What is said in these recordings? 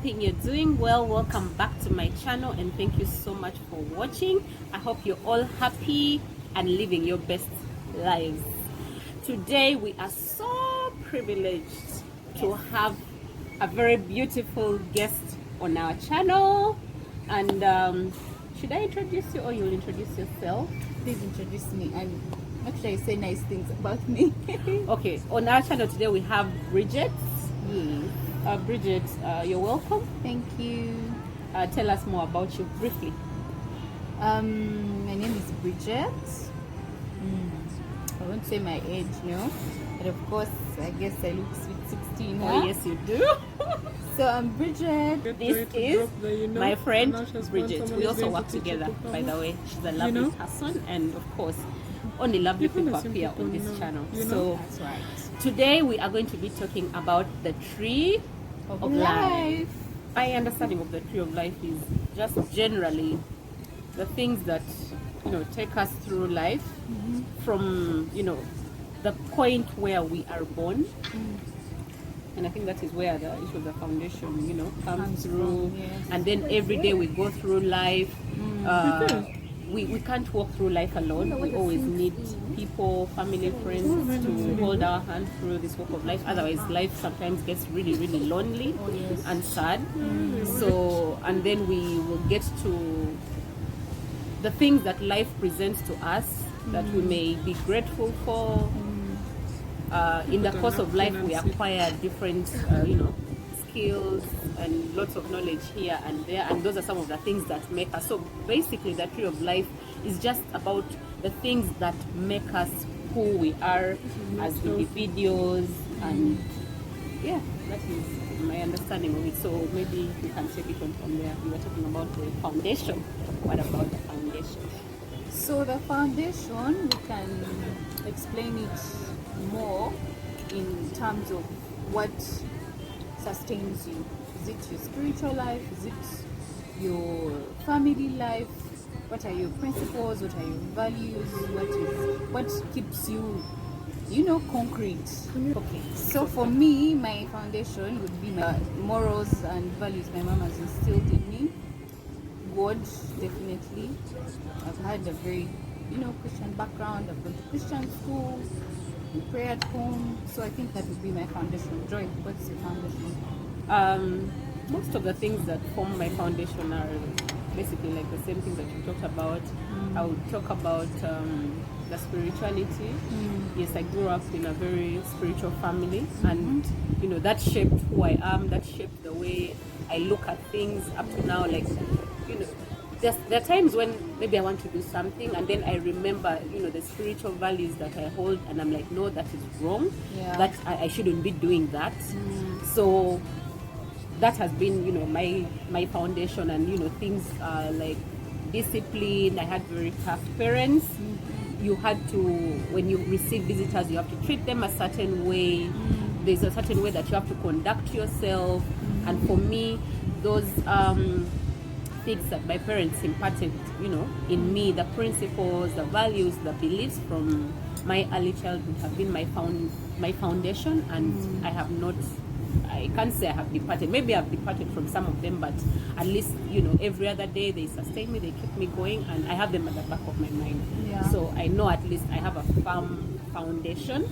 hoping you're doing well. Welcome back to my channel and thank you so much for watching. I hope you're all happy and living your best lives. Today we are so privileged to have a very beautiful guest on our channel. And should I introduce you or you'll introduce yourself? Please introduce me and make sure you say nice things about me. Okay, on our channel today we have Bridget. Yes. Bridget, you're welcome. Thank you. Tell us more about you briefly. My name is Bridget. I won't say my age, no. But of course, I guess I look sweet 16. Oh, yes, you do. So I'm Bridget. This is my friend Bridget. We also work together, by the way. She's a lovely person, and of course, only lovely people appear on this channel. So That's right. today we are going to be talking about the tree of life. My understanding of the tree of life is just generally the things that take us through life from the point where we are born. And I think that is where the issue of the foundation comes through. Yes. And then every day we go through life. We can't walk through life alone. We always need people, family, friends to hold our hand through this walk of life. Otherwise, life sometimes gets really, really lonely and sad. So, and then we will get to the things that life presents to us that we may be grateful for. In the course of life, we acquire different, skills and lots of knowledge here and there, and those are some of the things that make us. So basically, the tree of life is just about the things that make us who we are as individuals, and yeah, that is my understanding of it. So maybe we can take it on from there. We were talking about the foundation. What about the foundation? So the foundation, we can explain it more in terms of what sustains you. Is it your spiritual life? Is it your family life? What are your principles? What are your values? What keeps you concrete? Okay. So for me, my foundation would be my morals and values my mom has instilled in me. God, definitely. I've had a very Christian background. I've gone to Christian school, we pray at home. So I think that would be my foundation. Joy, what's your foundation? Most of the things that form my foundation are basically like the same thing that you talked about. I would talk about the spirituality. Yes, I grew up in a very spiritual family, and that shaped who I am. That shaped the way I look at things up to now. Like there are times when maybe I want to do something and then I remember the spiritual values that I hold, and I'm like, no, that is wrong. That I shouldn't be doing that. So that has been my foundation. And things like discipline. I had very tough parents. You had to, when you receive visitors, you have to treat them a certain way. There's a certain way that you have to conduct yourself. And for me, those things that my parents imparted in me, the principles, the values, the beliefs from my early childhood have been my foundation. And I can't say I have departed. Maybe I've departed from some of them, but at least every other day they sustain me, they keep me going, and I have them at the back of my mind. So I know at least I have a firm foundation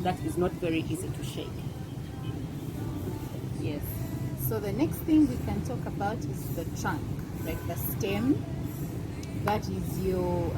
that is not very easy to shake. Yes. So the next thing we can talk about is the trunk, like the stem. That is your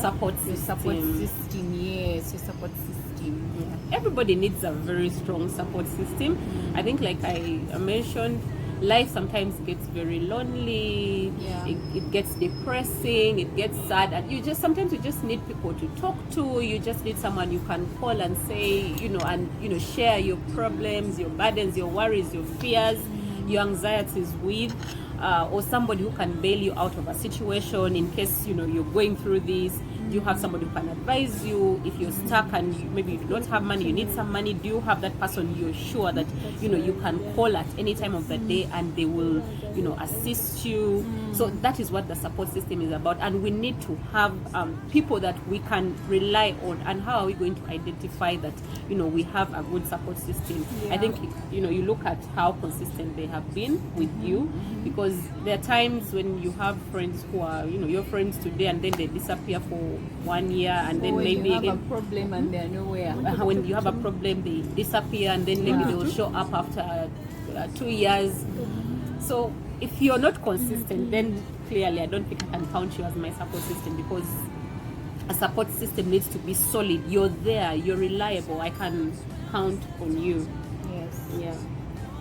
support system. Your support system, yes, your support system. Yeah. Everybody needs a very strong support system. I think, like I mentioned, life sometimes gets very lonely. It gets depressing. It gets sad, and sometimes you just need people to talk to. You just need someone you can call and say, and share your problems, your burdens, your worries, your fears, your anxieties with. Or somebody who can bail you out of a situation in case you're going through this. Do you have somebody who can advise you if you're stuck and maybe you don't have money, you need some money? Do you have that person you're sure that you can call at any time of the day and they will assist you? So that is what the support system is about, and we need to have people that we can rely on. And how are we going to identify that we have a good support system? I think you look at how consistent they have been with you, because there are times when you have friends who are your friends today and then they disappear for 1 year, and then maybe you have again a problem and they're nowhere. when you have a problem they disappear, and then maybe they will show up after 2 years. So if you're not consistent, then clearly I don't think I can count you as my support system, because a support system needs to be solid. You're there, you're reliable, I can count on you. Yes. Yeah.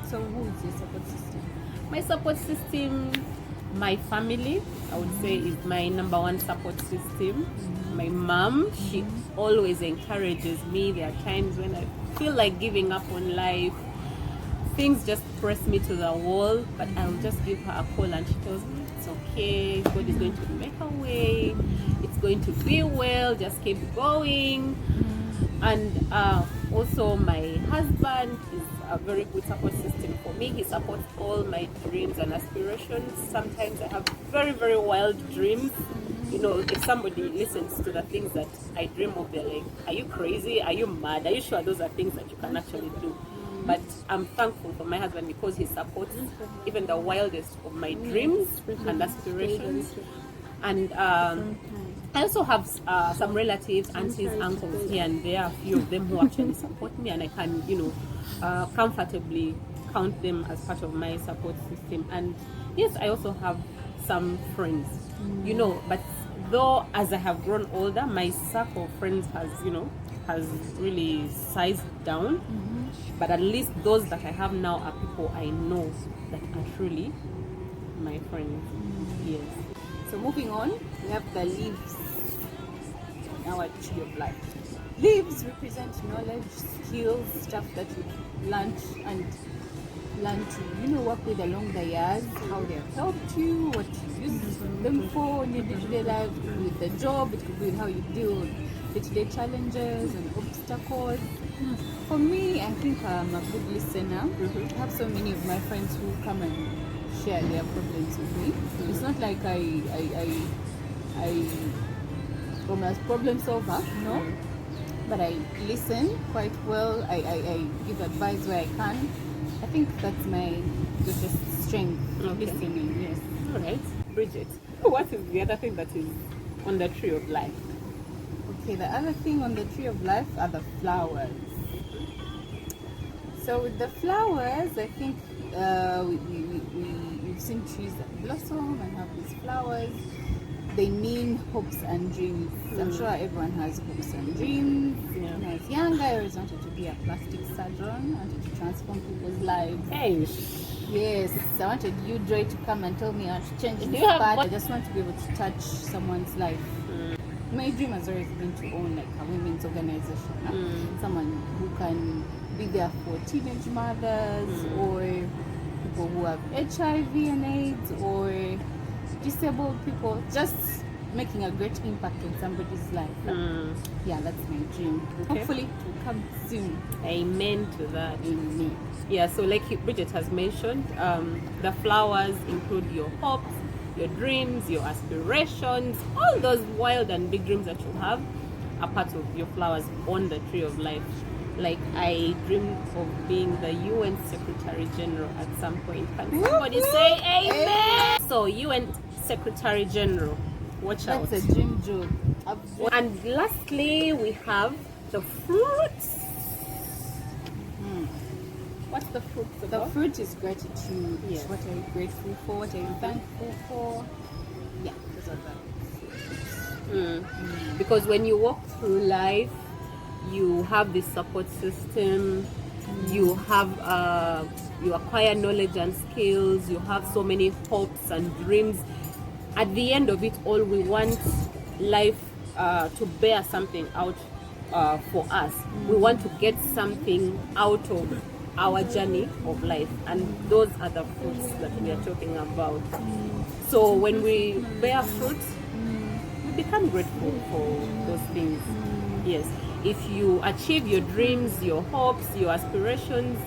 So who is your support system? My support system, my family, I would say, is my number one support system. My mom, she always encourages me. There are times when I feel like giving up on life, things just press me to the wall, but I'll just give her a call and she tells me it's okay, God is going to make a way, it's going to be well, just keep going. And also my husband is a very good support system for me. He supports all my dreams and aspirations. Sometimes I have very, very wild dreams. If somebody listens to the things that I dream of, they're like, are you crazy? Are you mad? Are you sure those are things that you can actually do? But I'm thankful for my husband, because he supports even the wildest of my dreams and aspirations. And I also have some relatives, aunties, uncles here and there, a few of them who actually support me, and I can, comfortably count them as part of my support system. And yes, I also have some friends, but though as I have grown older, my circle of friends has really sized down. But at least those that I have now are people I know that are truly my friends. Yes. So moving on, we have the leaves in our tree of life. Leaves represent knowledge, skills, stuff that you learn to work with along the years, how they have helped you, what you use them for in your day-to-day life. It could be with the job, it could be with how you deal with day-to-day challenges and obstacles. For me, I think I'm a good listener. I have so many of my friends who come and share their problems with me. It's not like I'm a problem solver, no. But I listen quite well. I give advice where I can. I think that's my greatest strength, listening, yes. All right. Bridget, what is the other thing that is on the tree of life? Okay, the other thing on the tree of life are the flowers. So with the flowers, I think we've seen trees that blossom and have these flowers. They mean hopes and dreams. I'm sure everyone has hopes and dreams. Yeah. When I was younger, I always wanted to be a plastic surgeon. I wanted to transform people's lives. Hey. Yes, I wanted you, Joy, to come and tell me how to change this have part. what- I just want to be able to touch someone's life. My dream has always been to own like a women's organization. Someone who can be there for teenage mothers or people who have HIV and AIDS or disabled people, just making a great impact on somebody's life. Yeah, that's my dream. Okay. Hopefully it will come soon. Amen to that. Amen. Yeah, so like Bridget has mentioned, the flowers include your hopes, your dreams, your aspirations, all those wild and big dreams that you have are part of your flowers on the tree of life. Like I dream of being the UN Secretary General at some point. Can somebody say amen? So UN Secretary General, watch out. That's a dream job. And lastly, we have the fruits. What's the fruits The about? fruit is gratitude. Yes. What are you grateful for? What are you thankful for? Yeah, those are the fruits. Because when you walk through life, you have this support system, you have you acquire knowledge and skills, you have so many hopes and dreams. At the end of it all, we want life to bear something out for us. We want to get something out of our journey of life, and those are the fruits that we are talking about. So when we bear fruit, become grateful for those things. Yes. If you achieve your dreams, your hopes, your aspirations,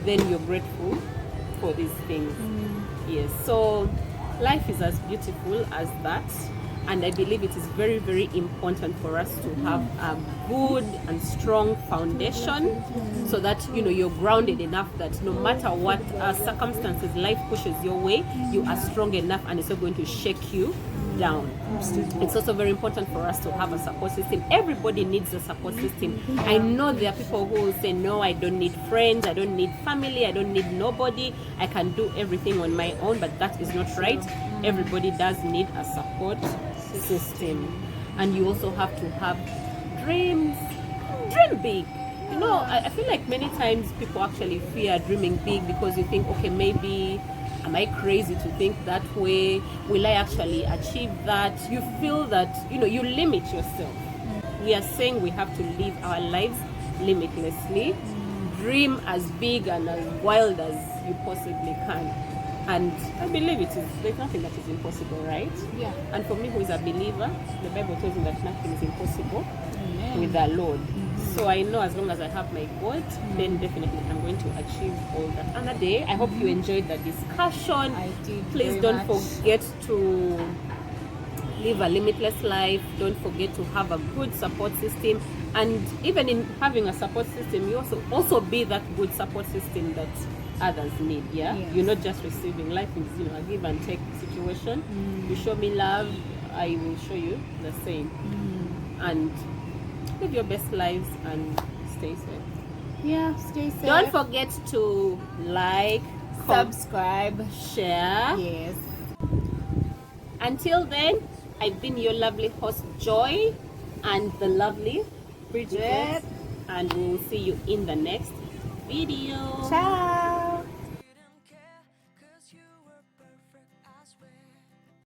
then you're grateful for these things. Yes. So life is as beautiful as that. And I believe it is very, very important for us to have a good and strong foundation so that, you know, you're grounded enough that no matter what circumstances life pushes your way, you are strong enough and it's not going to shake you down. It's also very important for us to have a support system. Everybody needs a support system. I know there are people who will say, no, I don't need friends, I don't need family, I don't need nobody, I can do everything on my own, but that is not right. Everybody does need a support system. And you also have to have dreams. Dream big. You know, I feel like many times people actually fear dreaming big because you think, okay, maybe am I crazy to think that way? Will I actually achieve that? You feel that, you know, you limit yourself. We are saying we have to live our lives limitlessly. Dream as big and as wild as you possibly can. And I believe there's nothing that is impossible, right? Yeah. And for me, who is a believer, the Bible tells me that nothing is impossible Amen. with the Lord. So I know as long as I have my God, then definitely I'm going to achieve all that. Another day, I hope you enjoyed the discussion. I did. Please very don't much. forget to live a limitless life. Don't forget to have a good support system. And even in having a support system, you also be that good support system that others need. Yeah, Yes. You're not just receiving. Life is, you know, a give and take situation. You show me love, I will show you the same. And live your best lives and stay safe. Yeah, stay safe. Don't forget to like, subscribe. share. Yes. Until then, I've been your lovely host Joy and the lovely Bridget. and we'll see you in the next video. Ciao.